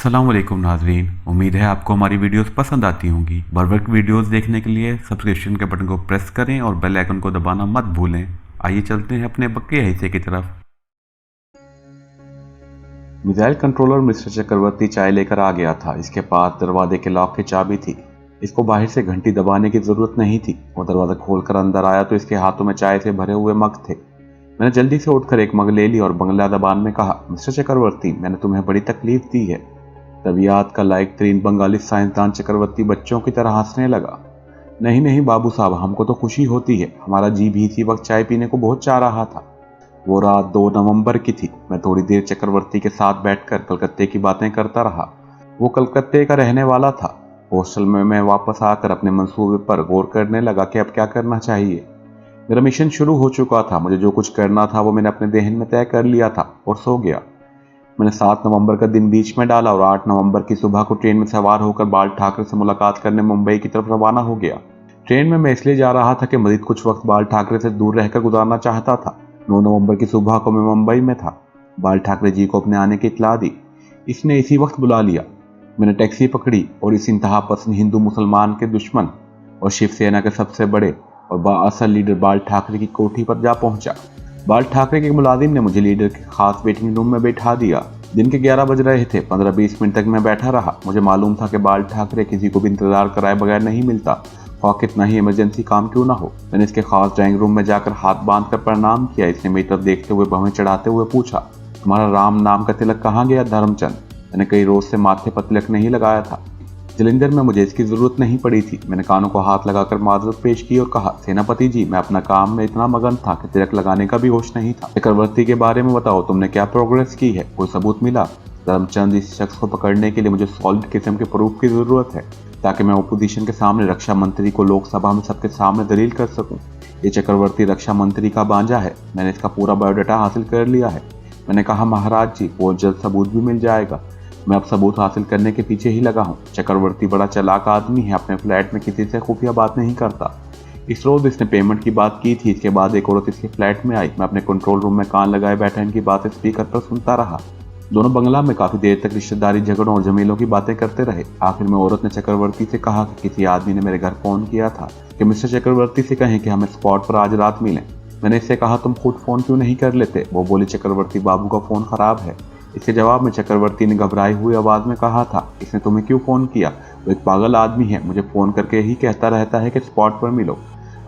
अस्सलाम वालेकुम नाजरीन, उम्मीद है आपको हमारी वीडियोस पसंद आती होंगी। बर वक्त वीडियोस देखने के लिए सब्सक्रिप्शन के बटन को प्रेस करें और बेल आइकन को दबाना मत भूलें। आइए चलते हैं अपने बक्के हिस्से की तरफ। मिसाइल कंट्रोलर मिस्टर चक्रवर्ती चाय लेकर आ गया था। इसके पास दरवाजे के लॉक की चाबी थी। इसको बाहर से घंटी दबाने की जरूरत नहीं थी। वो दरवाजा खोलकर अंदर आया तो इसके हाथों में चाय से भरे हुए मग थे। मैंने जल्दी से उठकर एक मग ले लिया और बंगला दबान में कहा, मिस्टर चक्रवर्ती, मैंने तुम्हें बड़ी तकलीफ दी है। तबियात का लायक तरीन बंगाली साइंसदान चक्रवर्ती बच्चों की तरह हंसने लगा। नहीं नहीं बाबू साहब, हमको तो खुशी होती है। हमारा जी भी इसी वक्त चाय पीने को बहुत चाह रहा था। वो रात 2 नवंबर की थी। मैं थोड़ी देर चक्रवर्ती के साथ बैठकर कलकत्ते की बातें करता रहा। वो कलकत्ते का रहने वाला था। हॉस्टल में मैं वापस आकर अपने मंसूबे पर गौर करने लगा कि अब क्या करना चाहिए। मेरा मिशन शुरू हो चुका था। मुझे जो कुछ करना था वो मैंने अपने देहन में तय कर लिया था और सो गया। मैंने 7 नवंबर का दिन बीच में डाला और 8 नवंबर की सुबह को ट्रेन में सवार होकर बाल ठाकरे से मुलाकात करने मुंबई की तरफ रवाना हो गया। ट्रेन में मैं इसलिए जा रहा था कि मजीद कुछ वक्त बाल ठाकरे से दूर रहकर गुजारना चाहता था। 9 नवंबर की सुबह को मैं मुंबई में था। बाल ठाकरे जी को अपने आने की इत्तला दी। इसने इसी वक्त बुला लिया। मैंने टैक्सी पकड़ी और इस इंतहा पसंद हिंदू मुसलमान के दुश्मन और शिवसेना के सबसे बड़े और बाअसल लीडर बाल ठाकरे की कोठी पर जा पहुंचा। बाल ठाकरे के मुलाजिम ने मुझे लीडर के खास वेटिंग रूम में बैठा दिया। दिन के 11 बज रहे थे। 15-20 मिनट तक मैं बैठा रहा। मुझे मालूम था कि बाल ठाकरे किसी को भी इंतजार कराए बगैर नहीं मिलता, ख्वाह कितना ही इमरजेंसी काम क्यों ना हो। मैंने इसके खास ड्राइंग रूम में जाकर हाथ बांध कर प्रणाम किया। इसने मेरी तरफ देखते हुए भवें चढ़ाते हुए पूछा, तुम्हारा राम नाम का तिलक कहाँ गया धर्मचंद? मैंने कई रोज से माथे पर तिलक नहीं लगाया था। जलंधर में मुझे इसकी जरूरत नहीं पड़ी थी। मैंने कानों को हाथ लगाकर माजरत पेश की और कहा, सेनापति जी, मैं अपना काम में इतना मगन था कि तिलक लगाने का भी होश नहीं था। चक्रवर्ती के बारे में बताओ, तुमने क्या प्रोग्रेस की है? कोई सबूत मिला? धर्मचंद, इस शख्स को पकड़ने के लिए मुझे सॉलिड किस्म के प्रूफ की जरूरत है ताकि मैं ओपोजिशन के सामने रक्षा मंत्री को लोकसभा में सबके सामने दलील कर सकूं। ये चक्रवर्ती रक्षा मंत्री का बांजा है। मैंने इसका पूरा बायोडाटा हासिल कर लिया है। मैंने कहा, महाराज जी, वो जल्द सबूत भी मिल जाएगा। मैं अब सबूत हासिल करने के पीछे ही लगा हूँ। चक्रवर्ती बड़ा चालाक आदमी है। अपने फ्लैट में किसी से खुफिया बात नहीं करता। इस रोज इसने पेमेंट की बात की थी। इसके बाद एक औरत इसके फ्लैट में आई। मैं अपने कंट्रोल रूम में कान लगाए बैठा इनकी बातें स्पीकर पर सुनता रहा। दोनों बंगला में काफी देर तक रिश्तेदारी, झगड़ों और जमीलों की बातें करते रहे। आखिर में औरत ने चक्रवर्ती से कहा कि किसी आदमी ने मेरे घर फोन किया था कि मिस्टर चक्रवर्ती से कहें कि हमें स्पॉट पर आज रात मिलें। मैंने इससे कहा, तुम खुद फोन क्यों नहीं कर लेते? वो बोली, चक्रवर्ती बाबू का फोन खराब है। इसके जवाब में चक्रवर्ती ने घबराई हुई आवाज में कहा था, इसने तुम्हें क्यों फोन किया? वो एक पागल आदमी है। मुझे फोन करके ही कहता रहता है कि स्पॉट पर मिलो।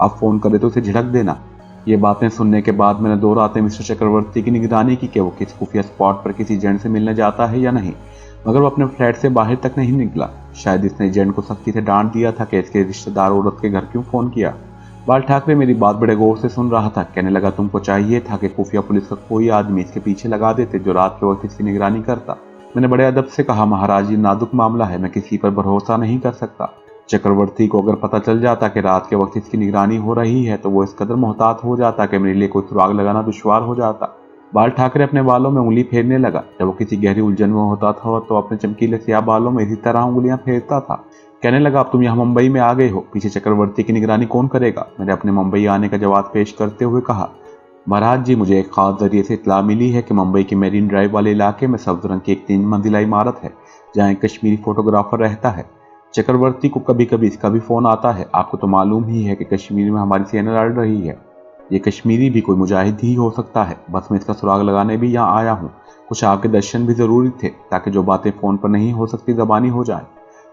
अब फोन करे तो उसे झिड़क देना। ये बातें सुनने के बाद मैंने 2 रातें मिस्टर चक्रवर्ती की निगरानी की कि वो किस खुफिया स्पॉट पर किसी एजेंट से मिलने जाता है या नहीं, मगर वो अपने फ्लैट से बाहर तक नहीं निकला। शायद इसने एजेंट को सख्ती से डांट दिया था कि इसके रिश्तेदार औरत के घर क्यों फोन किया। बाल ठाकरे मेरी बात बड़े गौर से सुन रहा था। कहने लगा, तुमको चाहिए था कि खुफिया पुलिस का कोई आदमी इसके पीछे लगा देते जो रात के वक्त इसकी निगरानी करता। मैंने बड़े अदब से कहा, महाराज, ये नाजुक मामला है, मैं किसी पर भरोसा नहीं कर सकता। चक्रवर्ती को अगर पता चल जाता कि रात के वक्त इसकी निगरानी हो रही है तो वो इस कदर मोहतात हो जाता कि मेरे लिए कोई सुराग लगाना दुश्वार हो जाता। बाल ठाकरे अपने बालों में उंगली फेरने लगा। जब वो किसी गहरी उलझन में होता था तो अपने चमकीले स्याह बालों में इसी तरह उंगलियां फेरता था। कहने लगा, अब तुम यहाँ मुंबई में आ गए हो, पीछे चक्रवर्ती की निगरानी कौन करेगा? मैंने अपने मुंबई आने का जवाब पेश करते हुए कहा, महाराज जी, मुझे एक खास जरिए से इतला मिली है कि मुंबई के मेरीन ड्राइव वाले इलाके में सब्ज रंग की एक 3 मंजिला इमारत है जहाँ एक कश्मीरी फोटोग्राफर रहता है। चक्रवर्ती को कभी कभी इसका भी फोन आता है। आपको तो मालूम ही है कि कश्मीर में हमारी सेना लड़ रही है। ये कश्मीरी भी कोई मुजाहिद ही हो सकता है। बस मैं इसका सुराग लगाने भी यहाँ आया हूँ। कुछ आपके दर्शन भी जरूरी थे ताकि जो बातें फोन पर नहीं हो सकती जबानी हो जाए।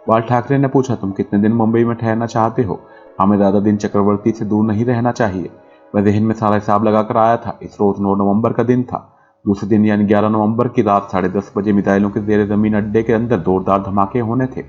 बाल ठाकरे ने पूछा, तुम कितने दिन मुंबई में ठहरना चाहते हो? हमें ज्यादा दिन चक्रवर्ती से दूर नहीं रहना चाहिए। मैं जहन में सारा हिसाब लगाकर आया था। इस रोज 9 नवंबर का दिन था। दूसरे दिन यानी 11 नवंबर की रात 10:30 बजे मिसाइलों के जेर जमीन अड्डे के अंदर जोरदार धमाके होने थे।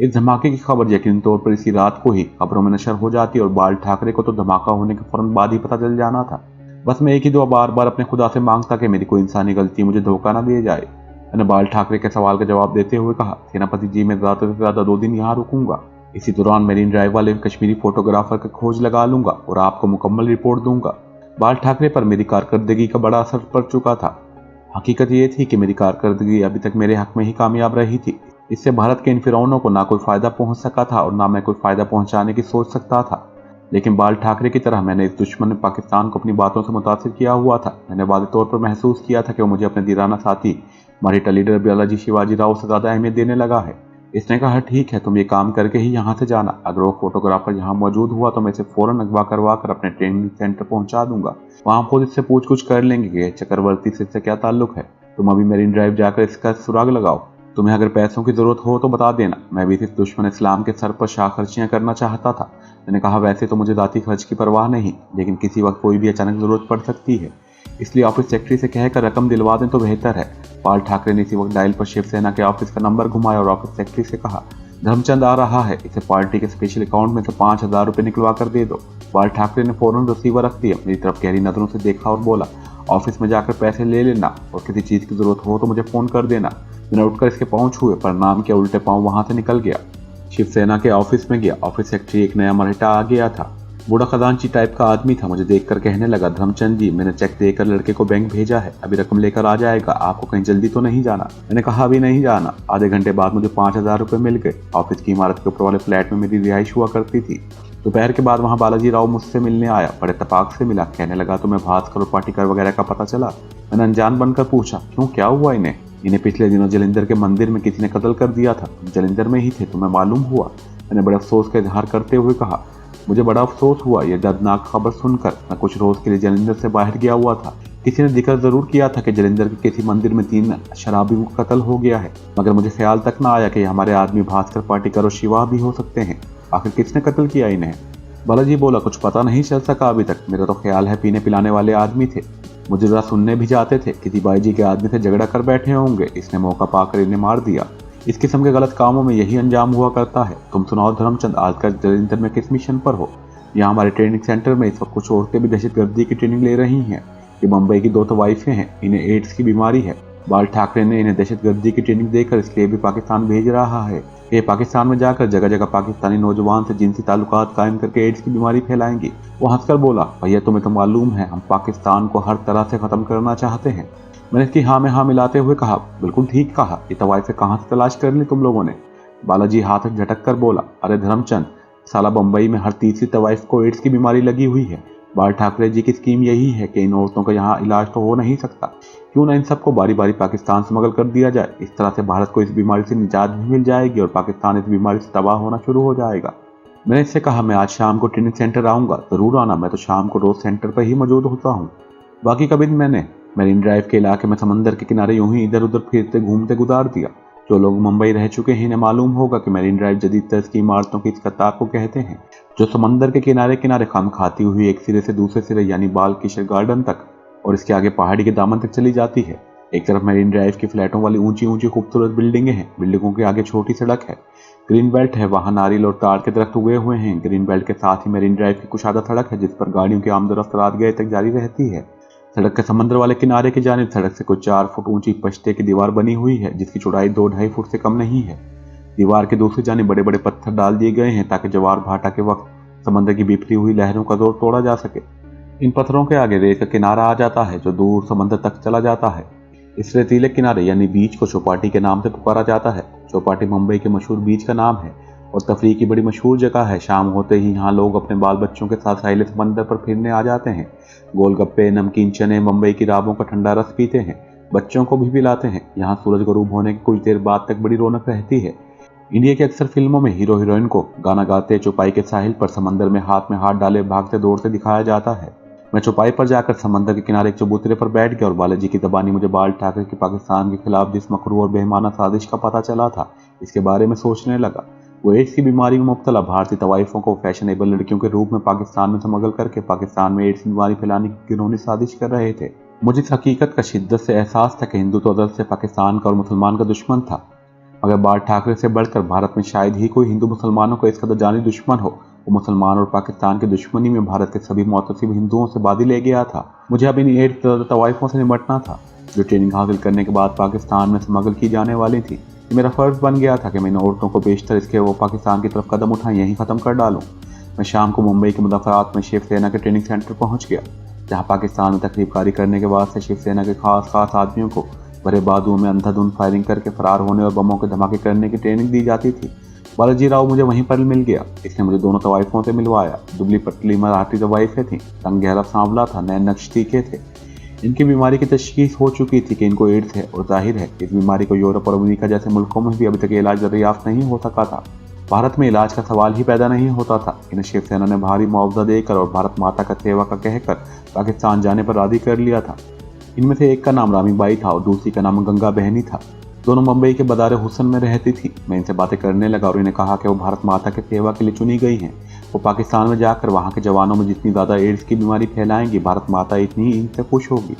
इस धमाके की खबर यकीन तौर पर इसी रात को ही खबरों में नशर हो जाती और बाल ठाकरे को तो धमाका होने के फौरन बाद ही पता चल जाना था। बस मैं एक ही दुआ बार बार अपने खुदा से मांगता कि मेरी कोई इंसानी गलती मुझे धोखा ना दिए जाए। मैंने बाल ठाकरे के सवाल का जवाब देते हुए कहा, सेनापति जी, मैं ज्यादा से ज्यादा 2 दिन यहाँ रुकूंगा। इसी दौरान मेरीन ड्राइव वाले कश्मीरी फोटोग्राफर की खोज लगा लूंगा और आपको मुकम्मल रिपोर्ट दूंगा। बाल ठाकरे पर मेरी कारकर्दगी का बड़ा असर पड़ चुका था। हकीकत ये थी कि मेरी कारकर्दगी अभी तक मेरे हक में ही कामयाब रही थी। इससे भारत के इन फिरौनों को ना कोई फायदा पहुंच सका था और ना मैं कोई फायदा पहुंचाने की सोच सकता था। लेकिन बाल ठाकरे की तरह मैंने इस दुश्मन पाकिस्तान को अपनी बातों से मुतासिर किया हुआ था। मैंने वादे तौर पर महसूस किया था कि वो मुझे अपने दीराना साथी मराठा लीडर बालाजी शिवाजी राव से ज्यादा अहमियत देने लगा है। इसने कहा ठीक है, तुम ये काम करके ही यहाँ से जाना। अगर वो फोटोग्राफर यहाँ मौजूद हुआ तो मैं इसे फौरन अगवा करवा कर अपने ट्रेनिंग सेंटर पहुंचा दूंगा। वहां खुद इससे पूछ कुछ कर लेंगे कि चक्रवर्ती से इससे क्या ताल्लुक है। तुम अभी मेरीन ड्राइव जाकर इसका सुराग लगाओ। तुम्हें अगर पैसों की जरूरत हो तो बता देना। मैं भी सिर्फ दुश्मन इस्लाम के सर पर शाह खर्चियां करना चाहता था। मैंने कहा वैसे तो मुझे जाती खर्च की परवाह नहीं, लेकिन किसी वक्त कोई भी अचानक जरूरत पड़ सकती है, इसलिए ऑफिस सेक्रेटरी से कहकर रकम दिलवा दें तो बेहतर है। पाल ठाकरे ने इसी वक्त डायल पर शिवसेना के ऑफिस का नंबर घुमाया और ऑफिस सेक्रेटरी से कहा, धर्मचंद आ रहा है, इसे पार्टी के स्पेशल अकाउंट में से 5,000 रुपए निकलवा कर दे दो। पाल ठाकरे ने फौरन रिसीवर रख दिया, मेरी तरफ गहरी नजरों से देखा और बोला, ऑफिस में जाकर पैसे ले लेना और किसी चीज की जरूरत हो तो मुझे फोन कर देना। मैंने उठकर इसके पांव छुए, पर नाम के उल्टे पांव वहां से निकल गया। शिवसेना के ऑफिस में गया। ऑफिस सेक्रेटरी एक नया मराठा आ गया था। बूढ़ा खजांची टाइप का आदमी था। मुझे देखकर कहने लगा, धर्मचंद जी, मैंने चेक देकर लड़के को बैंक भेजा है, अभी रकम लेकर आ जाएगा। आपको कहीं जल्दी तो नहीं जाना? मैंने कहा अभी नहीं जाना। आधे घंटे बाद मुझे 5,000 रुपए मिल गए। ऑफिस की इमारत के ऊपर वाले फ्लैट में मेरी रिहाइश हुआ करती थी। दोपहर के बाद वहां बालाजी राव मुझसे मिलने आया। बड़े तपाक से मिला। कहने लगा, तुम्हें भास्कर और पाटीकर वगैरह का पता चला? मैंने अनजान बनकर पूछा, क्यों, क्या हुआ इन्हें? इन्हें पिछले दिनों जलिंदर के मंदिर में किसी ने कत्ल कर दिया था। तुम जलिंदर में ही थे, तुम्हें मालूम हुआ? मैंने बड़े अफसोस का इजहार करते हुए कहा, मुझे बड़ा अफसोस हुआ यह दर्दनाक खबर सुनकर। मैं कुछ रोज के लिए जलिंदर से बाहर गया हुआ था। किसी ने जिक्र जरूर किया था कि जलिंदर के किसी मंदिर में 3 शराबियों का कत्ल हो गया है, मगर मुझे ख्याल तक न आया कि हमारे आदमी भास्कर, पाटीकर और शिवा भी हो सकते हैं। आखिर किसने कत्ल किया इन्हें? बालाजी बोला, कुछ पता नहीं चल सका अभी तक। मेरा तो ख्याल है पीने पिलाने वाले आदमी थे। मुझे जरा सुनने भी जाते थे, किसी बाईजी के आदमी से झगड़ा कर बैठे होंगे, इसने मौका पाकर इन्हें मार दिया। इस किस्म के गलत कामों में यही अंजाम हुआ करता है। तुम सुनाओ धर्मचंद, आजकल जलिंदर में किस मिशन पर हो? यहाँ हमारे ट्रेनिंग सेंटर में इस वक्त कुछ औरतें भी दहशतगर्दी की ट्रेनिंग ले रही हैं। ये मुंबई की 2 तवाइफें हैं, इन्हें एड्स की बीमारी है। बाल ठाकरे ने इन्हें दहशतगर्दी की ट्रेनिंग देकर इसलिए भी पाकिस्तान भेज रहा है। ये पाकिस्तान में जाकर जगह जगह पाकिस्तानी नौजवान से जिनसी ताल्लुकात कायम करके एड्स की बीमारी फैलाएंगी। वो हंसकर बोला, भैया तुम्हें तो मालूम है हम पाकिस्तान को हर तरह से खत्म करना चाहते हैं। मैंने इसकी हाँ में हाँ मिलाते हुए कहा, बिल्कुल ठीक कहा, ये तवाइफें कहाँ से तलाश कर ली तुम लोगों ने? बालाजी हाथ झटक कर बोला, अरे धर्मचंद, साला बंबई में हर तीसरी तवाइफ को एड्स की बीमारी लगी हुई है। बाल ठाकरे जी की स्कीम यही है कि इन औरतों का यहाँ इलाज तो हो नहीं सकता, क्यों ना इन सबको बारी बारी पाकिस्तान स्मगल कर दिया जाए। इस तरह से भारत को इस बीमारी से निजात भी मिल जाएगी और पाकिस्तान इस बीमारी से तबाह होना शुरू हो जाएगा। मैंने इससे कहा, मैं आज शाम को ट्रेनिंग सेंटर आऊंगा, जरूर आना। मैं तो शाम को रोज सेंटर पर ही मौजूद होता हूँ। बाकी का दिन मैंने मेरीन ड्राइव के इलाके में समंदर के किनारे यूं ही इधर उधर फिरते घूमते गुजार दिया। जो लोग मुंबई रह चुके हैं इन्हें मालूम होगा कि मेरीन ड्राइव जदीद तर्ज की इमारतों की इस कतार को कहते हैं, जो समंदर के किनारे किनारे खम खाती हुई एक सिरे से दूसरे सिरे यानी बाल किशर गार्डन तक और इसके आगे पहाड़ी के दामन तक चली जाती है। एक तरफ मेरीन ड्राइव की फ्लैटों वाली ऊंची ऊंची खूबसूरत बिल्डिंगें हैं। बिल्डिंगों के आगे छोटी सड़क है। ग्रीन बेल्ट है, वहां नारियल और ताड़ के दरख्त उगे हुए हैं। ग्रीन बेल्ट के साथ ही मेरीन ड्राइव की कुशादा सड़क है जिस पर गाड़ियों की आमदोरफ्त रात गए तक जारी रहती है। सड़क के समंदर वाले किनारे की जानिब सड़क से कुछ 4 फुट ऊंची पश्ते की दीवार बनी हुई है जिसकी चौड़ाई 2-2.5 फुट से कम नहीं है। दीवार के दूसरी जानिब बड़े बड़े पत्थर डाल दिए गए हैं ताकि जवार भाटा के वक्त समंदर की बिखरी हुई लहरों का जोर तोड़ा जा सके। इन पत्थरों के आगे रेत का किनारा आ जाता है जो दूर समंदर तक चला जाता है। इस रेतीले किनारे यानी बीच को चौपाटी के नाम से पुकारा जाता है। चौपाटी मुंबई के मशहूर बीच का नाम है और तफरीह की बड़ी मशहूर जगह है। शाम होते ही यहाँ लोग अपने बाल बच्चों के साथ साहिल समंदर पर फिरने आ जाते हैं। गोलगप्पे, नमकीन चने, मुंबई की राबों का ठंडा रस पीते हैं। बच्चों को भी पिलाते हैं। यहाँ सूरज गरूब होने की कुछ देर बाद तक बड़ी रौनक रहती है। इंडिया की अक्सर फिल्मों में हीरो हीरोइन को गाना गाते चौपाई के साहिल पर समंदर में हाथ डाले भागते दौड़ते दिखाया जाता है। मैं चौपाई पर जाकर समंदर के किनारे एक चबूतरे पर बैठ गया और बालाजी की ज़बानी मुझे बाल ठाकरे की पाकिस्तान के खिलाफ जिस मकरू और बेईमाना साजिश का पता चला था इसके बारे में सोचने लगा। वो एड्स की बीमारी में मुब्तला भारतीय तवाइफों को फैशनेबल लड़कियों के रूप में पाकिस्तान में स्मगल करके पाकिस्तान में एड्स की बीमारी फैलाने की घिनौनी साजिश कर रहे थे। मुझे इस हकीकत का शिद्दत से एहसास था कि हिंदू तो अज़ल से पाकिस्तान का और मुसलमान का दुश्मन था, मगर बाल ठाकरे से बढ़कर भारत में शायद ही कोई हिंदू मुसलमानों का इस कदर जानी दुश्मन हो। वो मुसलमान और पाकिस्तान की दुश्मनी में भारत के सभी मुतसिब हिंदुओं से बादी ले गया था। मुझे अब इन एड्स तवाइफों से निपटना था जो ट्रेनिंग हासिल करने के बाद पाकिस्तान में स्मगल की जाने वाली थी। मेरा फर्ज बन गया था कि मैं इन औरतों को बेशतर इसके वो पाकिस्तान की तरफ कदम उठाएं यहीं ख़त्म कर डालूं। मैं शाम को मुंबई के मुज़फ़्फ़रात में शिवसेना के ट्रेनिंग सेंटर पहुंच गया, जहां पाकिस्तान में तकरीबकारी करने के बाद से शिवसेना के खास आदमियों को भरे बाजुओं में अंधाधुंध फायरिंग करके फरार होने और बमों के धमाके करने की ट्रेनिंग दी जाती थी। बालाजी राव मुझे वहीं पर मिल गया। इसने मुझे दोनों तवाइफों से मिलवाया। दुबली पतली मराठी तवाइफें थीं, रंग गहरा सांवला था, नए नक्श तीखे थे। इनकी बीमारी की तशखीस हो चुकी थी कि इनको एड्स है, और जाहिर है इस बीमारी को यूरोप और अमेरिका जैसे मुल्कों में भी अभी तक इलाज दरियाफ्त नहीं हो सका था। भारत में इलाज का सवाल ही पैदा नहीं होता था। इन्हें शिवसेना ने भारी मुआवजा देकर और भारत माता का सेवा का कहकर पाकिस्तान जाने पर राजी कर लिया था। इनमें से एक का नाम रामी बाई था और दूसरी का नाम गंगा बहनी था। दोनों मुंबई के बदार हुसन में रहती थी। मैं इनसे बातें करने लगा और इन्हें कहा कि वो भारत माता की सेवा के लिए चुनी गई हैं। वो पाकिस्तान में जाकर वहाँ के जवानों में जितनी ज़्यादा एड्स की बीमारी फैलाएंगी, भारत माता इतनी ही इनसे खुश होगी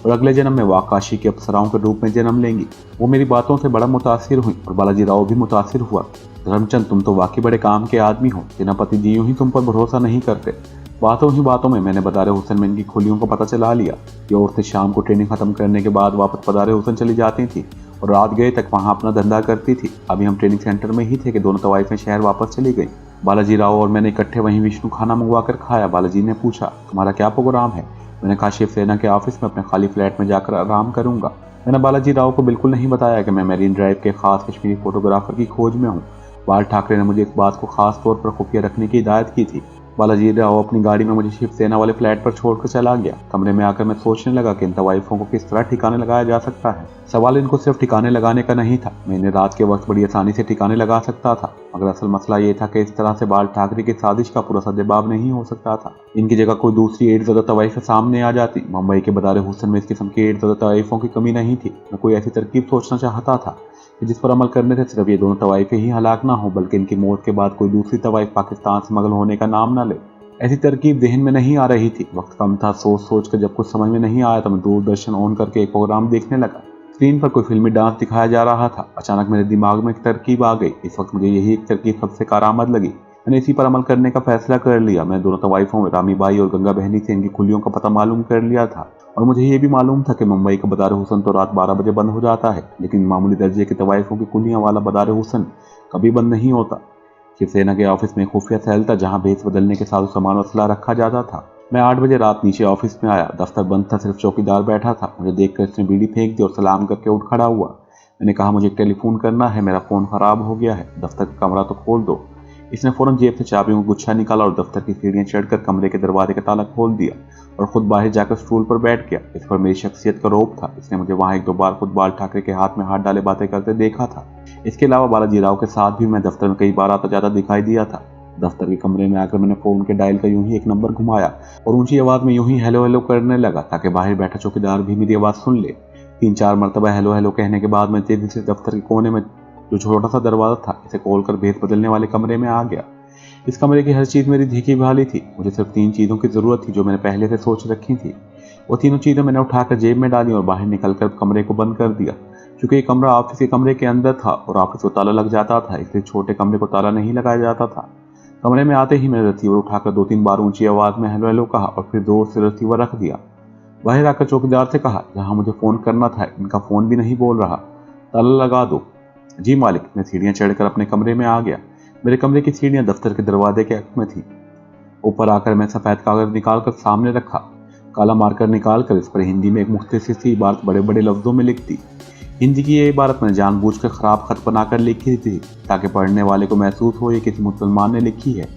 और अगले जन्म में वह काशी की अप्सराओं के रूप में जन्म लेंगी। वो मेरी बातों से बड़ा मुतासिर हुई और बालाजी राव भी मुतासिर हुआ। धर्मचंद, तुम तो वाकई बड़े काम के आदमी हो। सेनापति जी यूं ही तुम पर भरोसा नहीं करते। बातों ही बातों में मैंने बदार हुसैन में इनकी खुलियों को पता चला लिया। ये औरतें शाम को ट्रेनिंग खत्म करने के बाद वापस बदार हुसैन चली जाती थी और रात गए तक वहाँ अपना धंधा करती थी। अभी हम ट्रेनिंग सेंटर में ही थे कि दोनों तवाइफें शहर वापस चली गई। बालाजी राव और मैंने इकट्ठे वहीं विष्णु खाना मंगवा कर खाया। बालाजी ने पूछा, तुम्हारा क्या प्रोग्राम है? मैंने कहा, शिवसेना के ऑफिस में अपने खाली फ्लैट में जाकर आराम करूंगा। मैंने बालाजी राव को बिल्कुल नहीं बताया कि मैं मैरीन ड्राइव के खास कश्मीरी फोटोग्राफर की खोज में हूँ। बाल ठाकरे ने मुझे इस बात को खास तौर पर खुफिया रखने की हिदायत की थी। बालाजी राव अपनी गाड़ी में मुझे शिवसेना वाले फ्लैट पर छोड़कर चला गया। कमरे में आकर मैं सोचने लगा कि इन तवाइफों को किस तरह ठिकाने लगाया जा सकता है। सवाल इनको सिर्फ ठिकाने लगाने का नहीं था, मैं इन्हें रात के वक्त बड़ी आसानी से ठिकाने लगा सकता था, मगर असल मसला ये था कि इस तरह से बाल ठाकरे की साजिश का पूरा सद्देबाब नहीं हो सकता था। इनकी जगह कोई दूसरी एड्स ज़्यादा तवाइफें सामने आ जाती। मुंबई के बदार हुसैन में इस किस्म की एड्स ज़्यादा तवाइफों की कमी नहीं थी। मैं कोई ऐसी तरकीब सोचना चाहता था कि जिस पर अमल करने से सिर्फ ये दोनों तवाइफें ही हलाक ना हो, बल्कि इनकी मौत के बाद कोई दूसरी तवाइफ पाकिस्तान से स्मगल होने का नाम न ले। ऐसी तरकीब जहन में नहीं आ रही थी। वक्त कम था। सोच सोच कर जब कुछ समझ में नहीं आया तो मैं दूरदर्शन ऑन करके एक प्रोग्राम देखने लगा। स्क्रीन पर कोई फिल्मी डांस दिखाया जा रहा था। अचानक मेरे दिमाग में एक तरकीब आ गई। इस वक्त मुझे यही एक तरकीब सबसे कारआमद लगी। मैंने इसी पर अमल करने का फैसला कर लिया। मैं दोनों तवाइफों में रामी बाई और गंगा बहनी से इनकी खुलियों का पता मालूम कर लिया था और मुझे ये भी मालूम था कि मुंबई का बदार हुसैन तो रात 12 बजे बंद हो जाता है, लेकिन मामूली दर्जे की तवाइफों की खुलियां वाला बदार हुसैन कभी बंद नहीं होता। शिवसेना के ऑफिस में खुफिया सेल था जहां भेस बदलने के साथ सामान और असला रखा जाता था। मैं 8 बजे रात नीचे ऑफिस में आया। दफ्तर बंद था, सिर्फ चौकीदार बैठा था। मुझे देखकर इसने बीड़ी फेंक दी और सलाम करके उठ खड़ा हुआ। मैंने कहा, मुझे एक टेलीफोन करना है, मेरा फ़ोन ख़राब हो गया है, दफ्तर का कमरा तो खोल दो। इसने फ़ौरन जेब से चाबियों का गुच्छा निकाला और दफ्तर की सीढ़ियाँ चढ़कर कमरे के दरवाजे का ताला खोल दिया और खुद बाहर जाकर स्टूल पर बैठ गया। इस पर मेरी शख्सियत का रौब था। इसने मुझे वहाँ एक दो बार खुद बाल ठाकरे के हाथ में हाथ डाले बातें करते देखा था। इसके अलावा बालाजी राव के साथ भी मैं दफ्तर में कई बार आता जाता दिखाई दिया था। दफ्तर के कमरे में आकर मैंने फ़ोन के डायल का यूं ही एक नंबर घुमाया और ऊंची आवाज़ में यूं ही हेलो हेलो करने लगा ताकि बाहर बैठा चौकीदार भी मेरी आवाज़ सुन ले। 3-4 मरतबा हेलो हेलो कहने के बाद मैं तेजी से दफ्तर के कोने में जो छोटा सा दरवाज़ा था इसे खोलकर भेस बदलने वाले कमरे में आ गया। इस कमरे की हर चीज़ मेरी देखी भाली थी। मुझे सिर्फ 3 चीज़ों की ज़रूरत थी जो मैंने पहले से सोच रखी थी। वो तीनों चीज़ें मैंने उठाकर जेब में डाली और बाहर निकलकर कमरे को बंद कर दिया। चूंकि ये कमरा ऑफिस के कमरे के अंदर था और ऑफिस को ताला लग जाता था, इसलिए छोटे कमरे को ताला नहीं लगाया जाता था। कमरे में आते ही मैंने रिसीवर उठाकर 2-3 बार ऊंची आवाज़ में हेलो हेलो कहा और फिर जोर से रिसीवर रख दिया। बाहर आकर चौकीदार से कहा, जहाँ मुझे फ़ोन करना था इनका फ़ोन भी नहीं बोल रहा, ताला लगा दो। जी मालिक। मैं सीढ़ियाँ चढ़कर अपने कमरे में आ गया। मेरे कमरे की सीढ़ियाँ दफ्तर के दरवाजे के हक में थी। ऊपर आकर मैं सफ़ेद कागज़ निकाल कर सामने रखा। काला मार्कर निकाल कर इस पर हिंदी में एक मुख्तसर सी इबारत बड़े बड़े लफ्ज़ों में लिख दी। हिंदी की ये इबारत मैंने जानबूझकर ख़राब खत बनाकर लिखी थी ताकि पढ़ने वाले को महसूस हो ये किसी मुसलमान ने लिखी है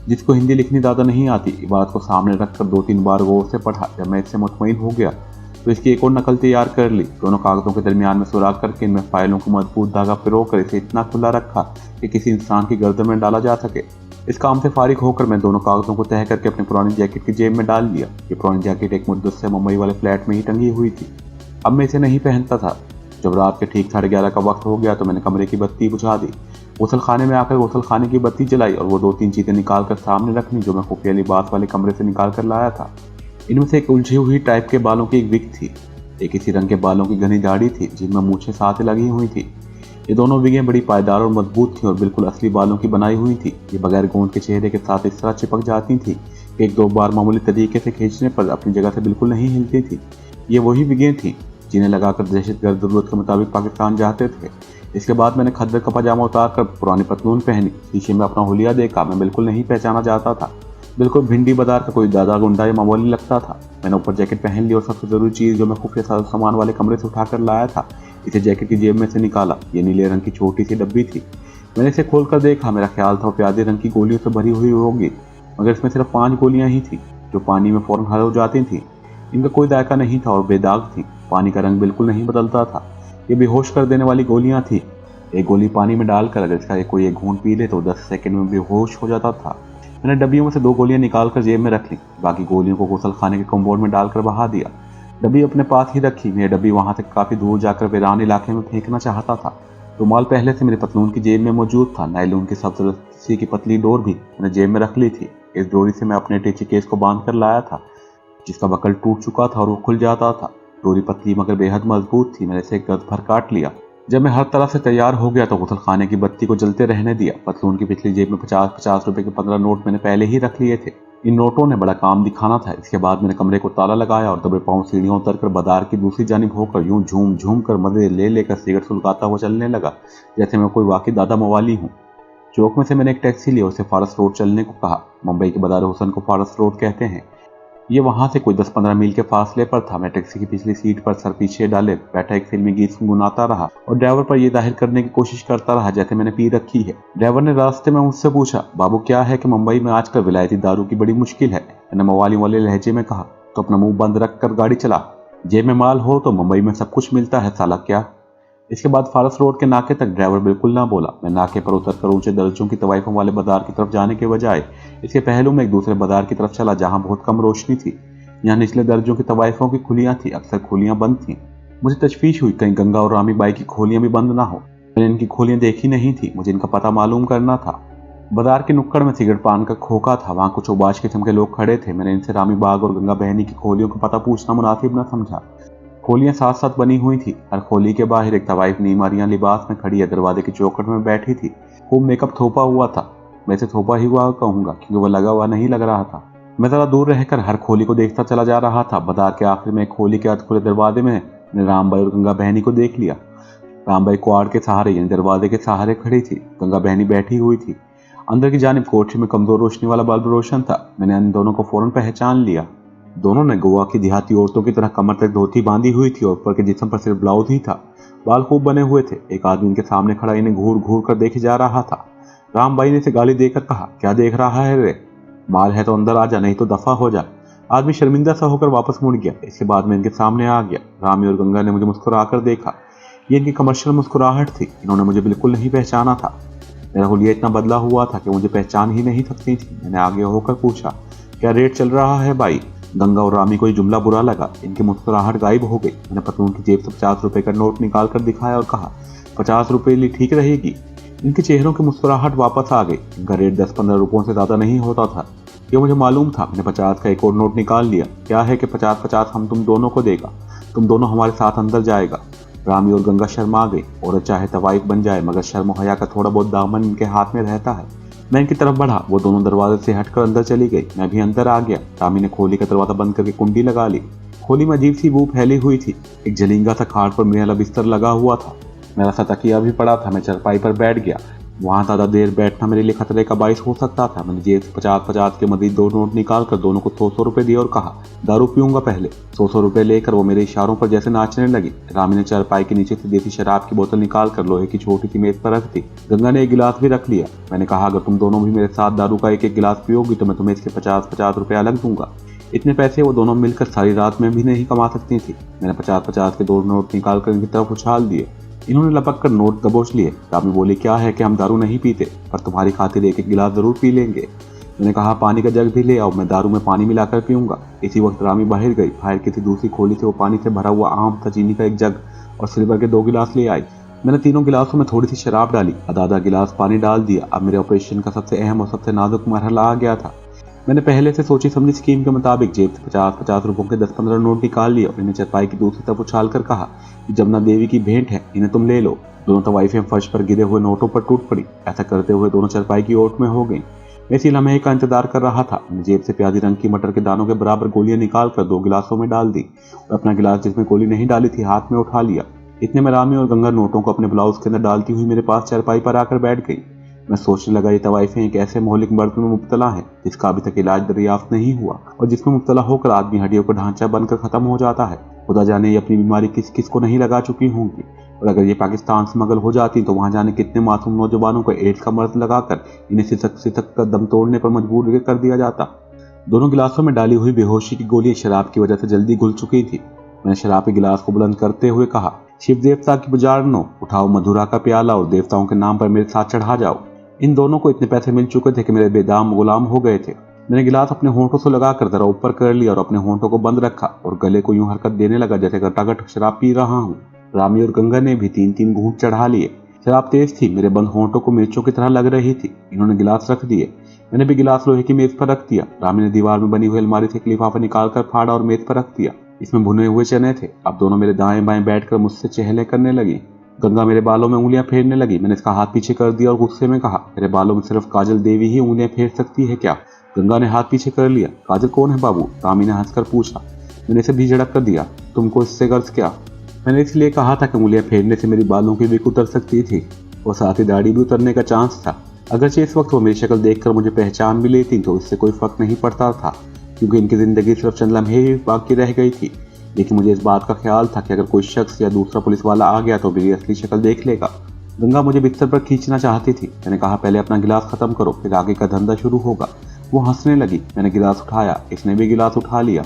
जिसको हिंदी लिखनी ज़्यादा नहीं आती। इबारत को सामने रखकर 2-3 बार गौर से पढ़ा। जब मैं इससे मुतमईन हो गया तो इसकी एक और नकल तैयार कर ली। दोनों कागज़ों के दरमियान में सुराख करके इनमें फाइलों को मजबूत धागा पिरो कर इसे इतना खुला रखा कि किसी इंसान की गर्दन में डाला जा सके। इस काम से फारिग होकर मैं दोनों कागज़ों को तह करके अपनी पुरानी जैकेट की जेब में डाल लिया। ये पुरानी जैकेट एक मुद्दत से मुंबई वाले फ्लैट में ही टंगी हुई थी। अब मैं इसे नहीं पहनता था। जब रात के ठीक 11:30 का वक्त हो गया तो मैंने कमरे की बत्ती बुझा दी। गुसल खाने में आकर गुसल खाने की बत्ती जलाई और वो 2-3 चीज़ें निकाल कर सामने रखनी जो मैं खुफिया लिबास वाले कमरे से निकाल कर लाया था। इनमें से एक उलझी हुई टाइप के बालों की एक विग थी। एक इसी रंग के बालों की घनी दाढ़ी थी जिनमें मूछें साथ लगी हुई थी। ये दोनों विगें बड़ी पायदार और मजबूत थीं और बिल्कुल असली बालों की बनाई हुई थी। ये बगैर गोंद के चेहरे के साथ इस तरह चिपक जाती थी कि 1-2 बार मामूली तरीके से खींचने पर अपनी जगह से बिल्कुल नहीं हिलती थी। ये वही विगें थीं जिन्हें लगाकर दहशतगर्द जरूरत के मुताबिक पाकिस्तान जाते थे। इसके बाद मैंने खद्दर का पजामा उतार कर पुरानी पतलून पहनी। शीशे में अपना हुलिया देखा। मैं बिल्कुल नहीं पहचाना जाता था। बिल्कुल भिंडी बाजार का कोई दादा गुंडा या मामूली लगता था। मैंने ऊपर जैकेट पहन ली और सबसे ज़रूरी चीज़ जो मैं खुफिया सामान वाले कमरे से उठाकर लाया था इसे जैकेट की जेब में से निकाला। ये नीले रंग की छोटी सी डब्बी थी। मैंने इसे खोलकर देखा। मेरा ख्याल था वो प्यादे रंग की गोलियों से भरी हुई होगी, मगर इसमें सिर्फ 5 गोलियां ही थी जो पानी में फौरन हल हो जाती थी। इनका कोई जायका नहीं था और बेदाग थी। पानी का रंग बिल्कुल नहीं बदलता था। ये बेहोश कर देने वाली गोलियां थी। एक गोली पानी में डालकर अगर इसका कोई एक घूंट पी ले तो 10 सेकंड में बेहोश हो जाता था। मैंने डब्बियों में से 2 गोलियां निकालकर जेब में रख ली। बाकी गोलियों को गुसल खाने के कम्बोर्ड में डालकर बहा दिया। डब्बी अपने पास ही रखी। मैं डब्बी वहां से काफी दूर जाकर वीरान इलाके में फेंकना चाहता था। रुमाल पहले से मेरे पतलून की जेब में मौजूद था। नायलॉन की सबसे रस्सी की पतली डोर भी मैंने जेब में रख ली थी। इस डोरी से मैं अपने टीची केस को बांध कर लाया था, जिसका बकल टूट चुका था और वो खुल जाता था। डोरी पतली मगर बेहद मजबूत थी। मैंने इसे गद भर काट लिया। जब मैं हर तरह से तैयार हो गया तो गुसल खाने की बत्ती को जलते रहने दिया। पतलून की पिछली जेब में 50-50 रुपए के 15 नोट मैंने पहले ही रख लिए थे। इन नोटों ने बड़ा काम दिखाना था। इसके बाद मैंने कमरे को ताला लगाया और दबे पांव सीढ़ियों उतरकर बाजार की दूसरी जानिब होकर यूं झूम झूम कर मजे ले लेकर सिगरेट सुलगाता हुआ चलने लगा, जैसे मैं कोई वाकई दादा मवाली हूँ। चौक में से मैंने एक टैक्सी ली और उसे फारस रोड चलने को कहा। मुंबई के बदार हुसन को फारस रोड कहते हैं। ये वहां से कोई 10-15 मील के फासले पर था। मैं टैक्सी की पिछली सीट पर सर पीछे डाले बैठा एक फिल्मी गीत गुनगुनाता रहा और ड्राइवर पर यह जाहिर करने की कोशिश करता रहा जैसे मैंने पी रखी है। ड्राइवर ने रास्ते में मुझसे पूछा, बाबू क्या है कि मुंबई में आजकल विलायती दारू की बड़ी मुश्किल है। मैंने मवाली वाले लहजे में कहा, तो अपना मुंह बंद रख कर गाड़ी चला। जेब में माल हो तो मुंबई में सब कुछ मिलता है साला क्या। इसके बाद फारस रोड के नाके तक ड्राइवर बिल्कुल ना बोला। मैं नाके पर उतरकर ऊंचे दर्जों की तवाइफों वाले बाजार की तरफ जाने के बजाय इसके पहलू में एक दूसरे बाजार की तरफ चला जहां बहुत कम रोशनी थी। यहाँ निचले दर्जों की तवाइफों की खुलियां थी। अक्सर खोलियां बंद थीं। मुझे तशवीश हुई कहीं गंगा और रामी बाई की खोलियां भी बंद ना हो। मैंने इनकी खोलियां देखी नहीं थी। मुझे इनका पता मालूम करना था। बाजार के नुक्कड़ में सिगरेट पान का खोखा था। वहां कुछ उबाश किस्म के लोग खड़े थे। मैंने इनसे रामी बाग और गंगा बहनी की खोलियों का पता पूछना मुनासिब न समझा। खोलियां साथ साथ बनी हुई थी। हर खोली के बाहर एक तवाइफ नीमारियां लिबास में खड़ी दरवाजे की चौखट में बैठी थी। खूब मेकअप थोपा हुआ था। मैं इसे थोपा ही हुआ कहूंगा क्योंकि वह लगा हुआ नहीं लग रहा था। मैं जरा दूर रहकर हर खोली को देखता चला जा रहा था। बाजार के आखिर में एक खोली के खुले दरवाजे में मैंने रामबाई और गंगा बहनी को देख लिया। रामबाई क्वाड़ के सहारे यानी दरवाजे के सहारे खड़ी थी। गंगा बहनी बैठी हुई थी। अंदर की जानिब कोठरी में कमजोर रोशनी वाला बल्ब रोशन था। मैंने इन दोनों को फौरन पहचान लिया। दोनों ने गोवा की देहाती औरतों की तरह कमर तक धोती बांधी हुई थी और ऊपर के जिस्म पर सिर्फ ब्लाउज ही था। बाल खूब बने हुए थे। एक आदमी इनके सामने खड़ा इन्हें घूर घूर कर देखे जा रहा था। रामबाई ने इसे गाली देकर कहा, क्या देख रहा है रे, माल है तो अंदर आ जा, नहीं तो दफा हो जा। आदमी शर्मिंदा सा होकर वापस मुड़ गया। इसके बाद मैं इनके सामने आ गया। रामी और गंगा ने मुझे मुस्कुराकर देखा। ये इनकी कमर्शियल मुस्कुराहट थी। इन्होंने मुझे बिल्कुल नहीं पहचाना था। मेरा हुलिया इतना बदला हुआ था कि मुझे पहचान ही नहीं सकती थी। मैंने आगे होकर पूछा, क्या रेट चल रहा है भाई। गंगा और रामी को ये जुमला बुरा लगा। इनकी मुस्कुराहट गायब हो गई। मैंने पतलून की जेब से 50 रुपए का नोट निकाल कर दिखाया और कहा, 50 रुपए ली ठीक रहेगी। इनके चेहरों की मुस्कुराहट वापस आ गई। इनका रेट 10-15 रुपयों से ज्यादा नहीं होता था। ये मुझे मालूम था। मैंने 50 का एक और नोट निकाल लिया। क्या है कि 50-50 हम तुम दोनों को देगा। तुम दोनों हमारे साथ अंदर जाएगा। रामी और गंगा शर्मा गई। औरत चाहे तवाइफ बन जाए मगर शर्म हया का थोड़ा बहुत दामन इनके हाथ में रहता है। मैं इनकी तरफ बढ़ा। वो दोनों दरवाजे से हटकर अंदर चली गई। मैं भी अंदर आ गया। रामी ने खोली का दरवाजा बंद करके कुंडी लगा ली। खोली में अजीब सी बू फैली हुई थी। एक झलींगा सा खाट पर मेरा बिस्तर लगा हुआ था। मेरा सा तकिया भी पड़ा था। मैं चरपाई पर बैठ गया। वहां ज्यादा देर बैठना मेरे लिए खतरे का बाइस हो सकता था। मैंने जेब से 50-50 के मजीद 2 नोट निकाल कर दोनों को 100-100 रुपए दिए और कहा, दारू पीऊंगा पहले। 100-100 रुपए लेकर वो मेरे इशारों पर जैसे नाचने लगी। रामी ने चारपाई के नीचे से देसी शराब की बोतल निकाल कर लोहे की छोटी सी मेज पर रख दी। गंगा ने एक गिलास भी रख लिया। मैंने कहा, अगर तुम दोनों भी मेरे साथ दारू का एक एक गिलास पियोगी तो मैं तुम्हें इसके 50-50 रुपए अलग दूंगा। इतने पैसे वो दोनों मिलकर सारी रात में भी नहीं कमा सकती थी। मैंने 50-50 के 2 नोट निकाल कर इनकी तरफ उछाल दिए। इन्होंने लपक कर नोट दबोच लिए। रामी बोली, क्या है कि हम दारू नहीं पीते, पर तुम्हारी खातिर एक एक गिलास जरूर पी लेंगे। मैंने कहा, पानी का जग भी ले आओ, मैं दारू में पानी मिलाकर पीऊंगा। इसी वक्त रामी बाहर गई। बाहर किसी दूसरी खोली से वो पानी से भरा हुआ आम था चीनी का एक जग और सिल्वर के 2 गिलास ले आई। मैंने तीनों गिलासों में थोड़ी सी शराब डाली। आधा गिलास पानी डाल दिया। अब मेरे ऑपरेशन का सबसे अहम और सबसे नाजुक मरहला आ गया था। मैंने पहले से सोची समझी स्कीम के मुताबिक जेब से 50-50 रुपयों के 10-15 नोट निकाल लिए और इन्हें चरपाई की दूसरी तरफ उछाल कर कहा कि जमुना देवी की भेंट है, इन्हें तुम ले लो। दोनों तवाइफें फर्श पर गिरे हुए नोटों पर टूट पड़ी। ऐसा करते हुए दोनों चरपाई की ओट में हो गई। मैं इसी लम्हे का इंतजार कर रहा था। मैंने जेब से प्याजी रंग की मटर के दानों के बराबर गोलियां निकाल कर 2 गिलासों में डाल दी और अपना गिलास जिसमें गोली नहीं डाली थी हाथ में उठा लिया। इतने में रामी और गंगा नोटों को अपने ब्लाउज के अंदर डालती हुई मेरे पास चरपाई पर आकर बैठ गई। मैं सोचने लगा, ये तवाइफें एक ऐसे मोहलिक मर्द में मुब्तला है जिसका अभी तक इलाज दरियाफ्त नहीं हुआ और जिसमें मुब्तला होकर आदमी हड्डियों का ढांचा बनकर खत्म हो जाता है। खुदा जाने ये अपनी बीमारी किस किस को नहीं लगा चुकी होंगी और अगर ये पाकिस्तान स्मगल हो जाती तो वहां जाने कितने मासूम नौजवानों को एड्स का मर्ज लगाकर इन्हें सिसक सिसक कर दम तोड़ने पर मजबूर कर दिया जाता। दोनों गिलासों में डाली हुई बेहोशी की गोली शराब की वजह से जल्दी घुल चुकी थी। मैंने शराब के गिलास को बुलंद करते हुए कहा, शिव देवता की पुजारनों, उठाओ मधुरा का प्याला और देवताओं के नाम पर मेरे साथ चढ़ा जाओ। इन दोनों को इतने पैसे मिल चुके थे कि मेरे बेदाम गुलाम हो गए थे। मैंने गिलास अपने होंठों से लगाकर जरा ऊपर कर लिया और अपने होंठों को बंद रखा और गले को यूं हरकत देने लगा जैसे घटाघट शराब पी रहा हूँ। रामी और गंगा ने भी 3-3 घूंट चढ़ा लिए। शराब तेज थी, मेरे बंद होंठों को मिर्चों की तरह लग रही थी। इन्होंने गिलास रख दिए। मैंने भी गिलास लोहे की मेज पर रख दिया। रामी ने दीवार में बनी हुई अलमारी से एक लिफाफा निकालकर फाड़ा और मेज पर रख दिया। इसमें भुने हुए चने थे। अब दोनों मेरे दाएं बाएं बैठकर मुझसे चेहले करने लगी। गंगा मेरे बालों में उंगलियां फेरने लगी। मैंने इसका हाथ पीछे कर दिया और गुस्से में कहा, मेरे बालों में सिर्फ काजल देवी ही उंगलियां फेर सकती है क्या? गंगा ने हाथ पीछे कर लिया। काजल कौन है बाबू? रामी ने हंसकर पूछा। मैंने इसे भी झड़क कर दिया। तुमको इससे गर्ज क्या? मैंने इसलिए कहा था कि उंगलियां फेरने से मेरी बालों की विक उतर सकती थी और साथ ही दाढ़ी भी उतरने का चांस था। अगरचे इस वक्त वो मेरी शक्ल देखकर मुझे पहचान भी लेती तो इससे कोई फर्क नहीं पड़ता था, क्योंकि इनकी जिंदगी सिर्फ चंद लम्हे ही बाकी रह गई थी। लेकिन मुझे इस बात का ख्याल था कि अगर कोई शख्स या दूसरा पुलिस वाला आ गया तो मेरी असली शक्ल देख लेगा। गंगा मुझे बिस्तर पर खींचना चाहती थी। मैंने कहा, पहले अपना गिलास खत्म करो, फिर आगे का धंधा शुरू होगा। वो हंसने लगी। मैंने गिलास उठाया, इसने भी गिलास उठा लिया।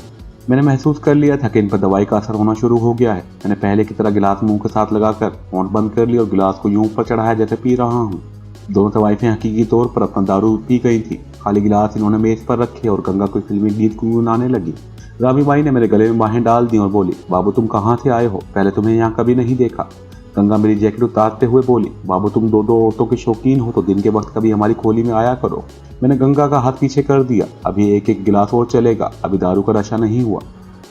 मैंने महसूस कर लिया था कि इन पर दवाई का असर होना शुरू हो गया है। मैंने पहले की तरह गिलास मुंह के साथ लगाकर होंठ बंद कर लिया और गिलास को यूं ऊपर चढ़ाया जैसे पी रहा हूँ। दोनों तवाइफें हकीकी तौर पर अपना दारू पी गई थी। खाली गिलास इन्होंने मेज पर रखे और गंगा कोई फिल्मी गीत गुनगुनाने लगी। रामी बाई ने मेरे गले में बाहें डाल दी और बोली, बाबू तुम कहाँ से आए हो? पहले तुम्हें यहाँ कभी नहीं देखा। गंगा मेरी जैकेट उतारते हुए बोली, बाबू तुम दो औरतों के शौकीन हो तो दिन के वक्त कभी हमारी खोली में आया करो। मैंने गंगा का हाथ पीछे कर दिया। अभी एक एक गिलास और चलेगा, अभी दारू का नशा नहीं हुआ।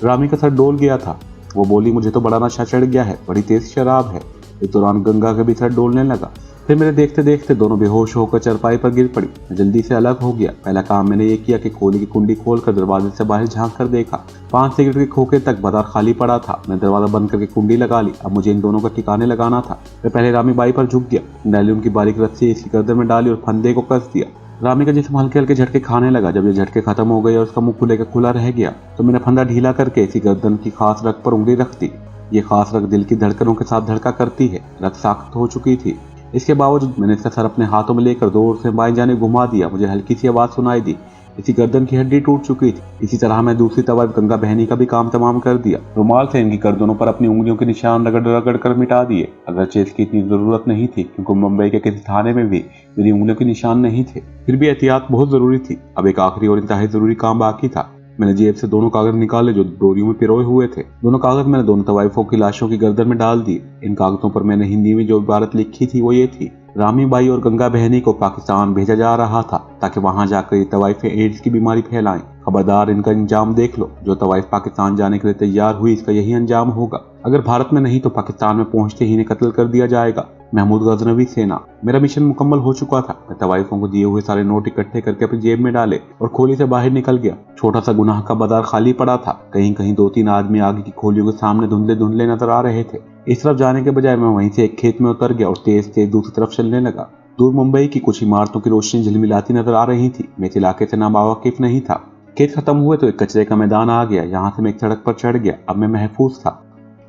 रामी का सर डोल गया था। वो बोली, मुझे तो बड़ा नशा चढ़ गया है, बड़ी तेज शराब है। इस दौरान गंगा का भी सर डोलने लगा। फिर मेरे देखते देखते दोनों बेहोश होकर चरपाई पर गिर पड़ी। मैं जल्दी से अलग हो गया। पहला काम मैंने ये किया कि खोली की कुंडी खोलकर दरवाजे से बाहर झांक कर देखा। 5 सिगरेट के खोखे तक बाजार खाली पड़ा था। मैं दरवाजा बंद करके कुंडी लगा ली। अब मुझे इन दोनों का ठिकाने लगाना था। मैं पहले रामी बाई पर झुक गया, नैली की बारीक रस्सी इसकी गर्दन में डाली और फंदे को कस दिया। रामी का जिस्म हल्के हल्के झटके खाने लगा। जब ये झटके खत्म हो गए और उसका मुंह खुले का खुला रह गया तो मैंने फंदा ढीला करके इसी गर्दन की खास रग पर उंगली रख दी। ये खास रग दिल की धड़कनों के साथ धड़का करती है। रग सख्त हो चुकी थी। इसके बावजूद मैंने इसका सर अपने हाथों में लेकर जोर से बाएं जाने घुमा दिया। मुझे हल्की सी आवाज सुनाई दी। इसकी गर्दन की हड्डी टूट चुकी थी। इसी तरह मैं दूसरी तवाइफ गंगा बहनी का भी काम तमाम कर दिया। रुमाल से इनकी गर्दनों पर अपनी उंगलियों के निशान रगड़ रगड़ कर मिटा दिए। अगरचे इसकी इतनी जरूरत नहीं थी, क्योंकि मुंबई के किसी थाने में भी मेरी उंगलियों के निशान नहीं थे। फिर भी एहतियात बहुत जरूरी थी। अब एक आखिरी और इंतहाई जरूरी काम बाकी था। मैंने जेब से दोनों कागज निकाले जो डोरियों में पिरोए हुए थे। दोनों कागज मैंने दोनों तवाइफों की लाशों की गर्दन में डाल दिए। इन कागजों पर मैंने हिंदी में जो इबारत लिखी थी वो ये थी, रामी बाई और गंगा बहनी को पाकिस्तान भेजा जा रहा था ताकि वहां जाकर ये तवाइफें एड्स की बीमारी फैलाएं। खबरदार, इनका अंजाम देख लो। जो तवाइफ पाकिस्तान जाने के लिए तैयार हुई, इसका यही अंजाम होगा। अगर भारत में नहीं तो पाकिस्तान में पहुंचते ही इन्हें कत्ल कर दिया जाएगा। महमूद गजनवी सेना। मेरा मिशन मुकम्मल हो चुका था। मैं तवाइफों को दिए हुए सारे नोट इकट्ठे करके अपनी जेब में डाले और खोली से बाहर निकल गया। छोटा सा गुनाह का बाजार खाली पड़ा था। कहीं कहीं 2-3 आदमी आगे की खोलियों के सामने धुंधले धुंधले नजर आ रहे थे। इस तरफ जाने के बजाय मैं वहीं से एक खेत में उतर गया और तेज तेज दूसरी तरफ चलने लगा। दूर मुंबई की कुछ इमारतों की रोशनी झिलमिलाती नजर आ रही थी। मैं इस इलाके से नावाकिफ नहीं था। खेत खत्म हुए तो एक कचरे का मैदान आ गया। यहाँ से मैं एक सड़क पर चढ़ गया। अब मैं महफूज था।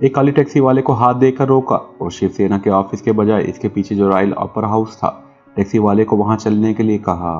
एक काली टैक्सी वाले को हाथ देकर रोका और शिवसेना के ऑफिस के बजाय इसके पीछे जो रॉयल ऑपेरा हाउस था, टैक्सी वाले को वहां चलने के लिए कहा।